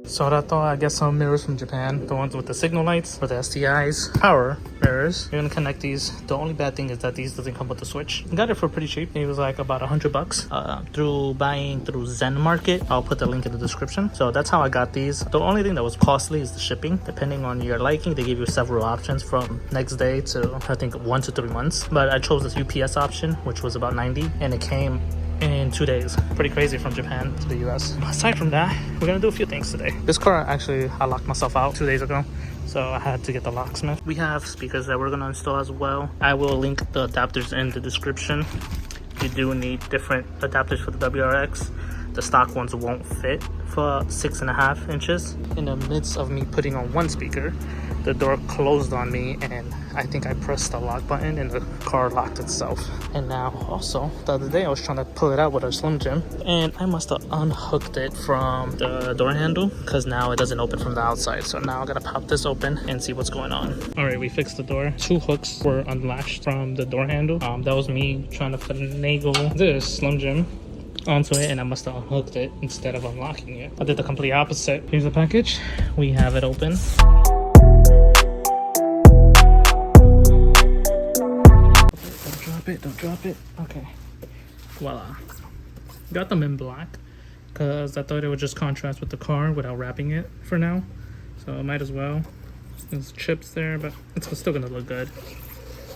So I thought I'd get some mirrors from Japan, the ones with the signal lights, with the STIs, power mirrors. You're gonna connect these. The only bad thing is that these doesn't come with the switch. I got it for pretty cheap. It was like about $100 through buying through Zen Market. I'll put the link in the description. So that's how I got these. The only thing that was costly is the shipping. Depending on your liking, they give you several options from next day to I think 1 to 3 months. But I chose this UPS option, which was about 90, and it came in 2 days. Pretty crazy from Japan to the US. Aside from that, we're gonna do a few things today. This car, actually, I locked myself out 2 days ago, so I had to get the locksmith. We have speakers that we're gonna install as well. I will link the adapters in the description. You do need different adapters for the WRX. The stock ones won't fit for 6.5 inches. In the midst of me putting on one speaker, the door closed on me and I think I pressed the lock button and the car locked itself. And now also, the other day I was trying to pull it out with a Slim Jim and I must have unhooked it from the door handle because now it doesn't open from the outside. So now I gotta pop this open and see what's going on. All right, we fixed the door. 2 hooks were unlatched from the door handle. That was me trying to finagle this Slim Jim onto it, and I must have unhooked it instead of unlocking it. I did the complete opposite. Here's the package. We have it open. Don't drop it. Okay. Voila. Got them in black because I thought it would just contrast with the car without wrapping it for now. So I might as well. There's chips there, but it's still gonna look good.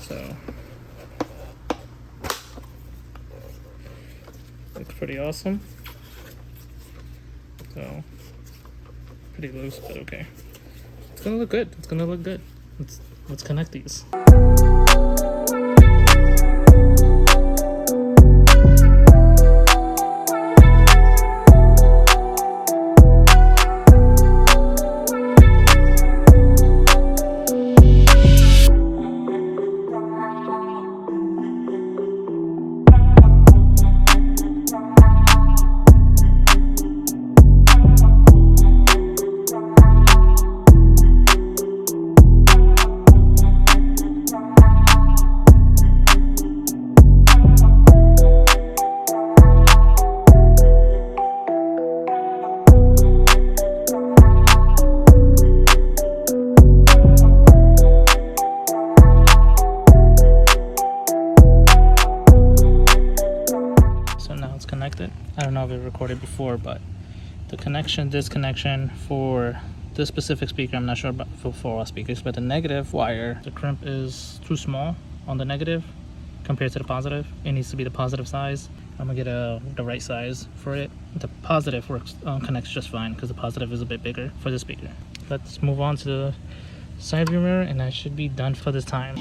So looks pretty awesome. So pretty loose, but okay. It's gonna look good. It's gonna look good. Let's connect these. Connected. I don't know if it recorded before, but the connection, this connection for this specific speaker, I'm not sure about for all speakers, but the negative wire, the crimp is too small on the negative compared to the positive. It needs to be the positive size. I'm gonna get the right size for it. The positive works connects just fine because the positive is a bit bigger for the speaker. Let's move on to the side view mirror and I should be done for this time.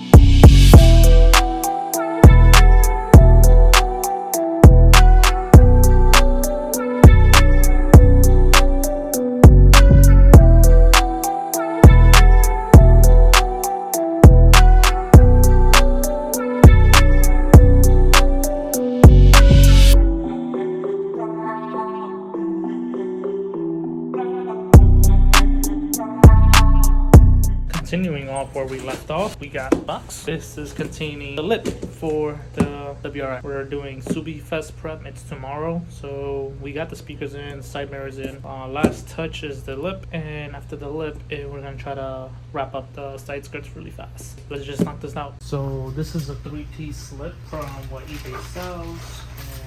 Continuing off where we left off, we got a box. This is containing the lip for the WRX. We're doing Subiefest prep. It's tomorrow, so we got the speakers in, side mirrors in. Last touch is the lip, and after the lip, we're gonna try to wrap up the side skirts really fast. Let's just knock this out. So this is a 3-piece lip from what eBay sells,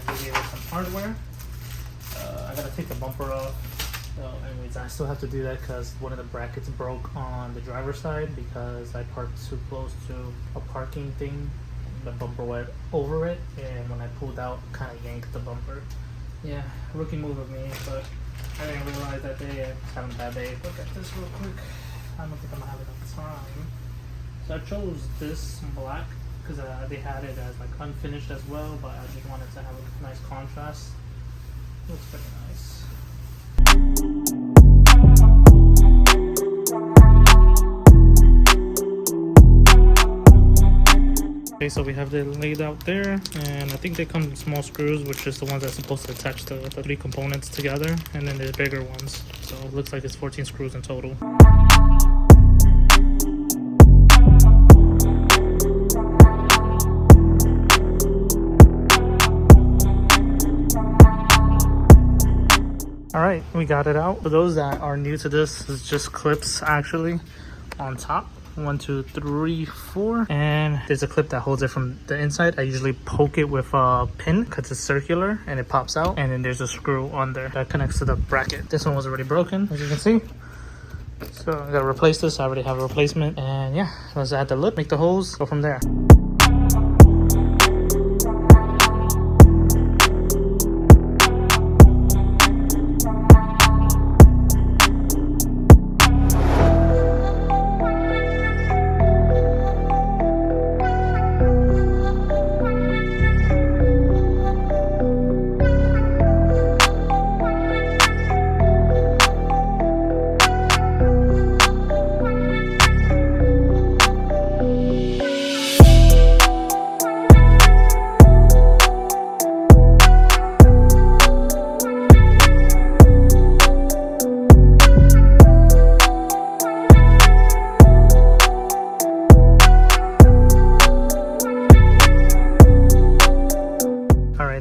and they gave us some hardware. I gotta take the bumper off. So anyways, I still have to do that because one of the brackets broke on the driver's side because I parked too close to a parking thing. The bumper went over it, and when I pulled out, kind of yanked the bumper. Yeah, rookie move of me, but I didn't realize that day. I was having a bad day. Look at this real quick. I don't think I'm gonna have enough time. So I chose this black because they had it as like unfinished as well, but I just wanted to have a nice contrast. Looks pretty nice. Okay, so we have it laid out there, and I think they come in small screws, which is the ones that's supposed to attach the 3 components together, and then there's bigger ones. So it looks like it's 14 screws in total. All right, we got it out. For those that are new to this is just clips actually on top. 1, 2, 3, 4, and there's a clip that holds it from the inside. I usually poke it with a pin because it's circular and it pops out, and then there's a screw on there that connects to the bracket. This one was already broken, as you can see, so I gotta replace this. I already have a replacement, and yeah, let's add the lip, make the holes, go from there.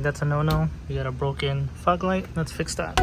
That's a no-no. You got a broken fog light. Let's fix that.